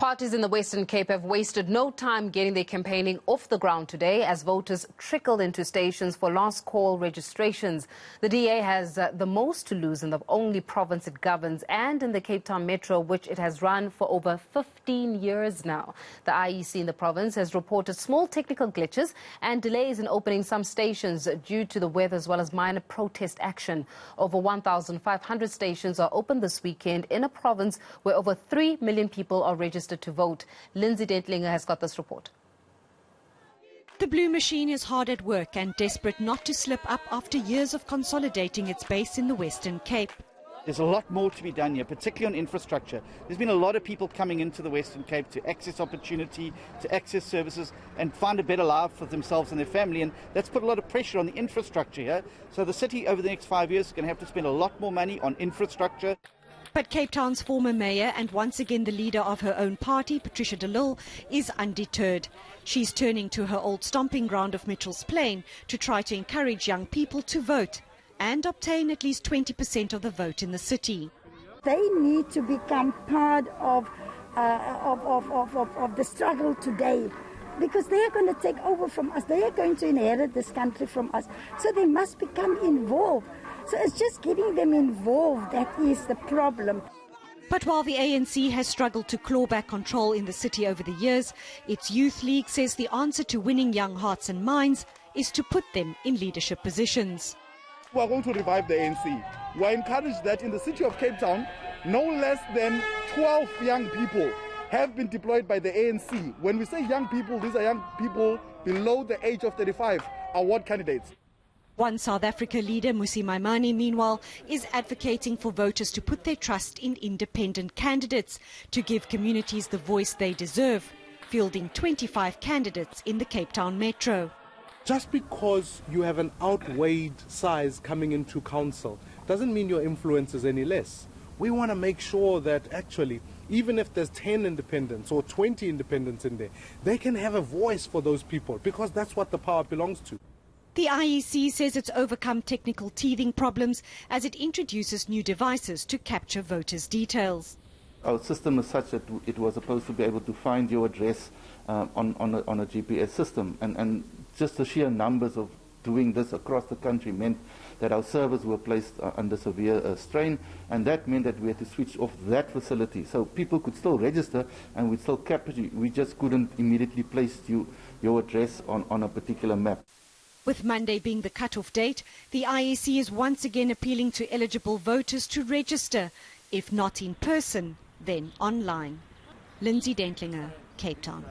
Parties in the Western Cape have wasted no time getting their campaigning off the ground today as voters trickled into stations for last call registrations. The DA has the most to lose in the only province it governs and in the Cape Town Metro, which it has run for over 15 years now. The IEC in the province has reported small technical glitches and delays in opening some stations due to the weather as well as minor protest action. Over 1,500 stations are open this weekend in a province where over 3 million people are registered to vote. Lindsay Dentlinger has got this report. The blue machine is hard at work and desperate not to slip up after years of consolidating its base in the Western Cape. There's a lot more to be done here, particularly on infrastructure. There's been a lot of people coming into the Western Cape to access opportunity, to access services and find a better life for themselves and their family, and that's put a lot of pressure on the infrastructure here. So the city over the next 5 years is going to have to spend a lot more money on infrastructure. But Cape Town's former mayor and once again the leader of her own party, Patricia de Lille, is undeterred. She's turning to her old stomping ground of Mitchell's Plain to try to encourage young people to vote and obtain at least 20% of the vote in the city. They need to become part of the struggle today, because they are going to take over from us. They are going to inherit this country from us. So they must become involved. So it's just getting them involved that is the problem. But while the ANC has struggled to claw back control in the city over the years, its youth league says the answer to winning young hearts and minds is to put them in leadership positions. We are going to revive the ANC. We are encouraged that in the city of Cape Town, no less than 12 young people have been deployed by the ANC. When we say young people, these are young people below the age of 35, award candidates. One South Africa leader, Musi Maimane, meanwhile, is advocating for voters to put their trust in independent candidates to give communities the voice they deserve, fielding 25 candidates in the Cape Town Metro. Just because you have an outweighed size coming into council doesn't mean your influence is any less. We want to make sure that actually, even if there's 10 independents or 20 independents in there, they can have a voice for those people, because that's what the power belongs to. The IEC says it's overcome technical teething problems as it introduces new devices to capture voters' details. Our system is such that it was supposed to be able to find your address on a GPS system, and just the sheer numbers of doing this across the country meant that our servers were placed under severe strain, and that meant that we had to switch off that facility. So people could still register and we'd still capture you. We just couldn't immediately place your address on a particular map. With Monday being the cut-off date, the IEC is once again appealing to eligible voters to register, if not in person, then online. Lindsay Dentlinger, Cape Town.